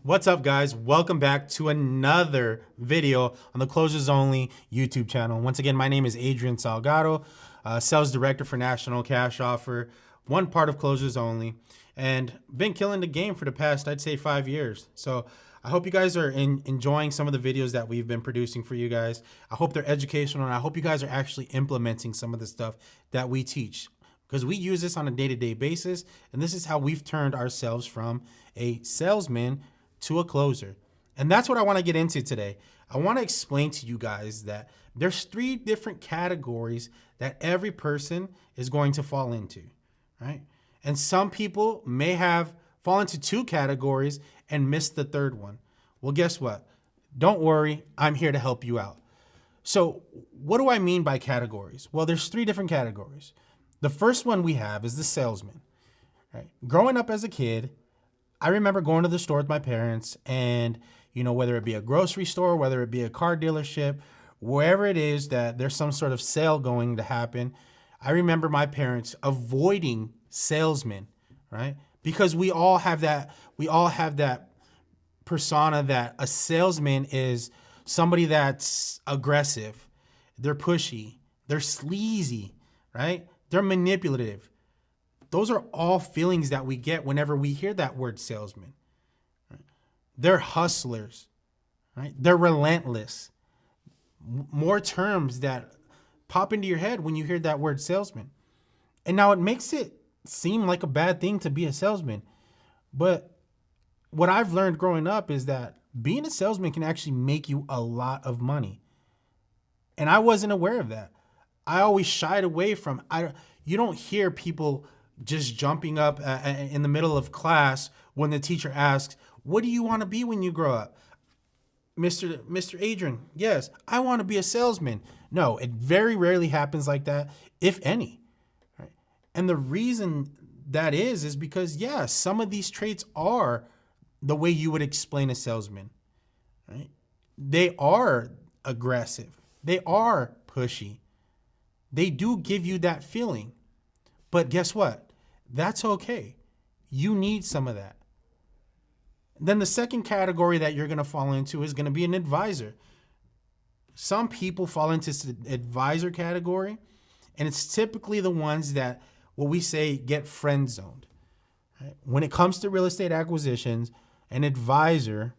What's up, guys? Welcome back to another video on the Closers Only YouTube channel. Once again, my name is Adrian Salgado, Sales Director for National Cash Offer, one part of Closers Only, and been killing the game for the past, I'd say, 5 years. So I hope you guys are enjoying some of the videos that we've been producing for you guys. I hope they're educational, and I hope you guys are actually implementing some of the stuff that we teach, because we use this on a day-to-day basis, and this is how we've turned ourselves from a salesman to a closer. And that's what I want to get into today. I want to explain to you guys that there's 3 different categories that every person is going to fall into, right? And some people may have fallen into 2 categories and missed the 3rd one. Well, guess what? Don't worry, I'm here to help you out. So what do I mean by categories? Well, there's 3 different categories. The first one we have is the salesman, right? Growing up as a kid, I remember going to the store with my parents, and whether it be a grocery store, whether it be a car dealership, wherever it is that there's some sort of sale going to happen, I remember my parents avoiding salesmen, right? Because we all have that persona that a salesman is somebody that's aggressive, they're pushy, they're sleazy, right? They're manipulative. Those are all feelings that we get whenever we hear that word salesman. Right? They're hustlers, right? They're relentless. More terms that pop into your head when you hear that word salesman. And now it makes it seem like a bad thing to be a salesman. But what I've learned growing up is that being a salesman can actually make you a lot of money. And I wasn't aware of that. I always shied away from, you don't hear people just jumping up in the middle of class when the teacher asks, what do you want to be when you grow up? Mr. Adrian, yes, I want to be a salesman. No, it very rarely happens like that, if any. Right? And the reason that is because, yeah, some of these traits are the way you would explain a salesman. Right? They are aggressive. They are pushy. They do give you that feeling. But guess what? That's okay. You need some of that. Then the second category that you're going to fall into is going to be an advisor. Some people fall into the advisor category, and it's typically the ones that, what we say, get friend zoned. Right? When it comes to real estate acquisitions, an advisor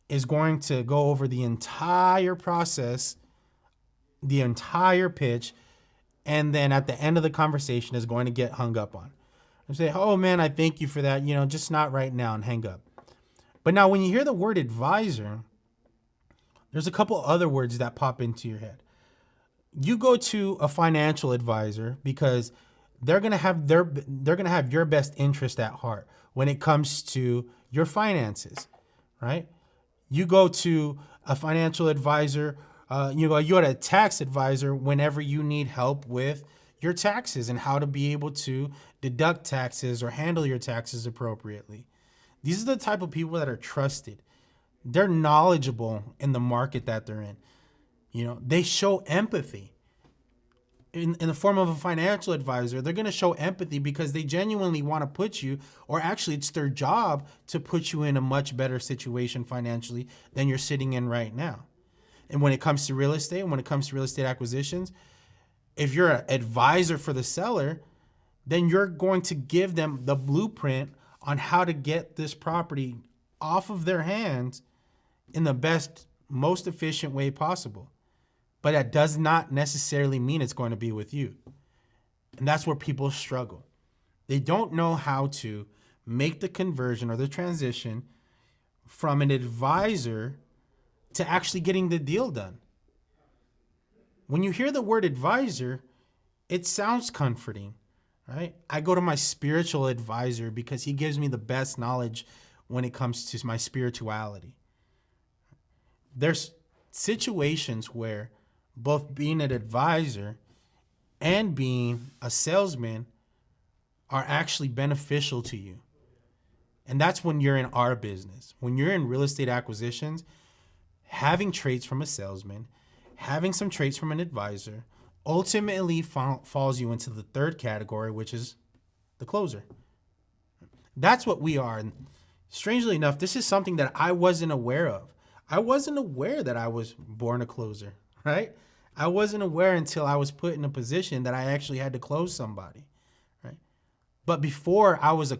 is going to go over the entire process, the entire pitch, and then at the end of the conversation is going to get hung up on. And say, oh man, I thank you for that, just not right now, and hang up. But now when you hear the word advisor, there's a couple other words that pop into your head. You go to a financial advisor because they're gonna have your best interest at heart when it comes to your finances, right? You go to a financial advisor, you go to a tax advisor whenever you need help with your taxes and how to be able to deduct taxes or handle your taxes appropriately. These are the type of people that are trusted. They're knowledgeable in the market that they're in. They show empathy. In the form of a financial advisor, they're going to show empathy because they genuinely want to put you, or actually it's their job to put you in a much better situation financially than you're sitting in right now. And when it comes to real estate, and when it comes to real estate acquisitions, if you're an advisor for the seller, then you're going to give them the blueprint on how to get this property off of their hands in the best, most efficient way possible. But that does not necessarily mean it's going to be with you. And that's where people struggle. They don't know how to make the conversion or the transition from an advisor to actually getting the deal done. When you hear the word advisor, it sounds comforting, right? I go to my spiritual advisor because he gives me the best knowledge when it comes to my spirituality. There's situations where both being an advisor and being a salesman are actually beneficial to you. And that's when you're in our business. When you're in real estate acquisitions, having traits from a salesman, having some traits from an advisor, ultimately falls you into the 3rd category, which is the closer. That's what we are. And Strangely enough, this is something that I wasn't aware of. I wasn't aware that I was born a closer, right? I wasn't aware until I was put in a position that I actually had to close somebody, right? But before I was a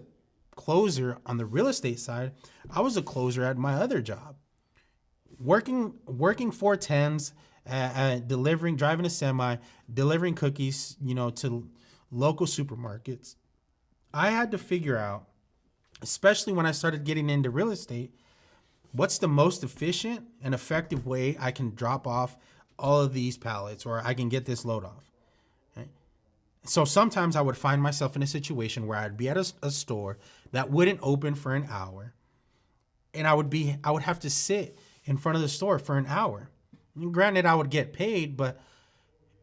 closer on the real estate side, I was a closer at my other job. Working 410s, delivering, driving a semi, delivering cookies, to local supermarkets. I had to figure out, especially when I started getting into real estate, what's the most efficient and effective way I can drop off all of these pallets, or I can get this load off. Right? So sometimes I would find myself in a situation where I'd be at a store that wouldn't open for an hour, and I would have to sit in front of the store for an hour. And granted, I would get paid, but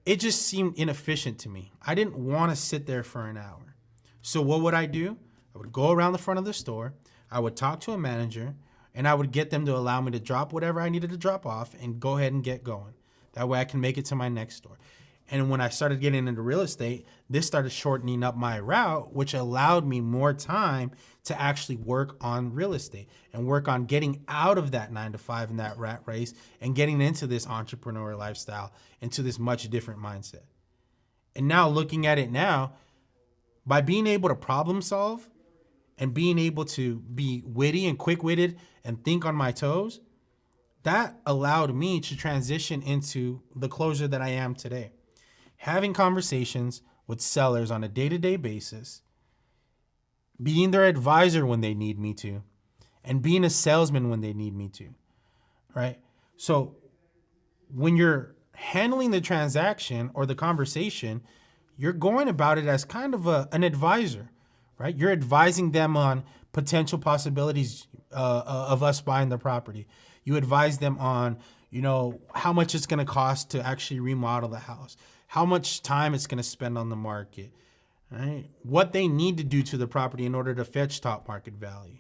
it just seemed inefficient to me. I didn't want to sit there for an hour. So what would I do? I would go around the front of the store, I would talk to a manager, and I would get them to allow me to drop whatever I needed to drop off and go ahead and get going. That way I can make it to my next store. And when I started getting into real estate, this started shortening up my route, which allowed me more time to actually work on real estate and work on getting out of that 9 to 5 and that rat race and getting into this entrepreneur lifestyle, into this much different mindset. And now looking at it now, by being able to problem solve and being able to be witty and quick-witted and think on my toes, that allowed me to transition into the closer that I am today. Having conversations with sellers on a day-to-day basis, being their advisor when they need me to, and being a salesman when they need me to, right? So when you're handling the transaction or the conversation, you're going about it as kind of an advisor, right? You're advising them on potential possibilities of us buying the property. You advise them on, how much it's going to cost to actually remodel the house, how much time it's going to spend on the market, right? What they need to do to the property in order to fetch top market value.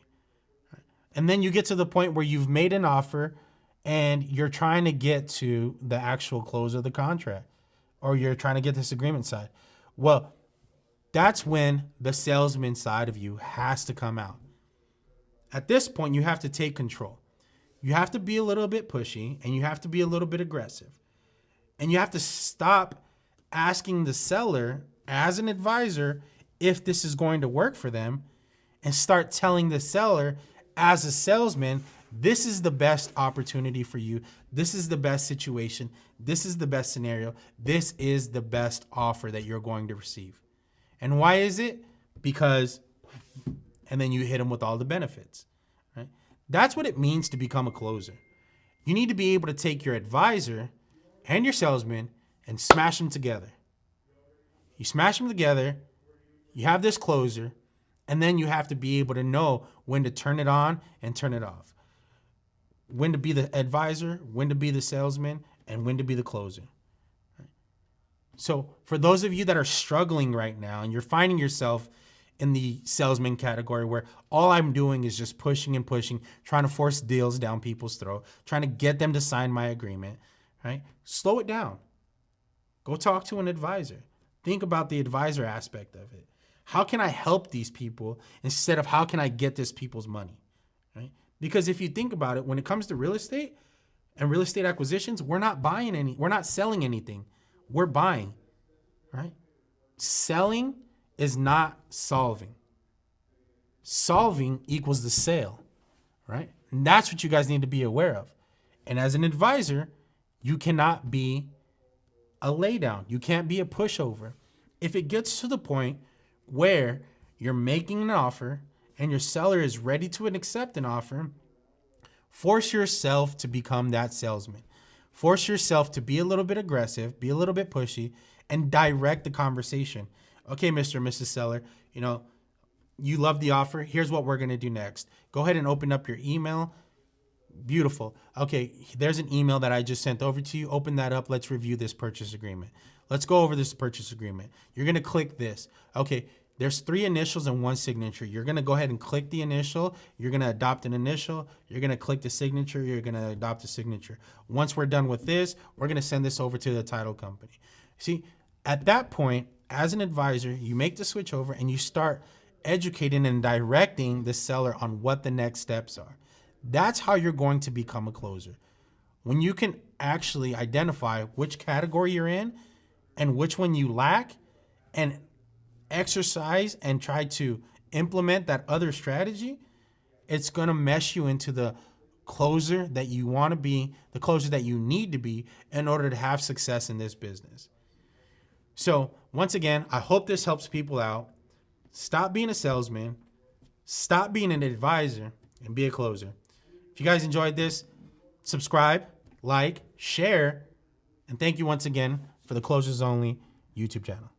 Right? And then you get to the point where you've made an offer and you're trying to get to the actual close of the contract, or you're trying to get this agreement side. Well, that's when the salesman side of you has to come out. At this point, you have to take control. You have to be a little bit pushy and you have to be a little bit aggressive. And you have to stop asking the seller as an advisor if this is going to work for them, and start telling the seller as a salesman, this is the best opportunity for you. This is the best situation. This is the best scenario. This is the best offer that you're going to receive. And why is it? Because, and then you hit them with all the benefits, right? That's what it means to become a closer. You need to be able to take your advisor and your salesman and smash them together. You smash them together, you have this closer, and then you have to be able to know when to turn it on and turn it off. When to be the advisor, when to be the salesman, and when to be the closer. So for those of you that are struggling right now and you're finding yourself in the salesman category where all I'm doing is just pushing and pushing, trying to force deals down people's throat, trying to get them to sign my agreement, right? Slow it down. Go talk to an advisor. Think about the advisor aspect of it. How can I help these people instead of how can I get this people's money, right? Because if you think about it, when it comes to real estate and real estate acquisitions, we're not selling anything. We're buying, right? Selling is not solving. Solving equals the sale, right? And that's what you guys need to be aware of. And as an advisor, you cannot be a laydown. You can't be a pushover. If it gets to the point where you're making an offer and your seller is ready to accept an offer, force yourself to become that salesman. Force yourself to be a little bit aggressive, be a little bit pushy, and direct the conversation. Okay, Mr. and Mrs. Seller, you love the offer. Here's what we're going to do next. Go ahead and open up your email. Beautiful. Okay, there's an email that I just sent over to you. Open that up. Let's review this purchase agreement. Let's go over this purchase agreement. You're going to click this. Okay, there's 3 initials and 1 signature. You're going to go ahead and click the initial. You're going to adopt an initial. You're going to click the signature. You're going to adopt a signature. Once we're done with this, we're going to send this over to the title company. See, at that point, as an advisor, you make the switch over and you start educating and directing the seller on what the next steps are. That's how you're going to become a closer. When you can actually identify which category you're in and which one you lack, and exercise and try to implement that other strategy, it's going to mesh you into the closer that you want to be, the closer that you need to be in order to have success in this business. So once again, I hope this helps people out. Stop being a salesman, stop being an advisor, and be a closer. If you guys enjoyed this, subscribe, like, share, and thank you once again for the Closers Only YouTube channel.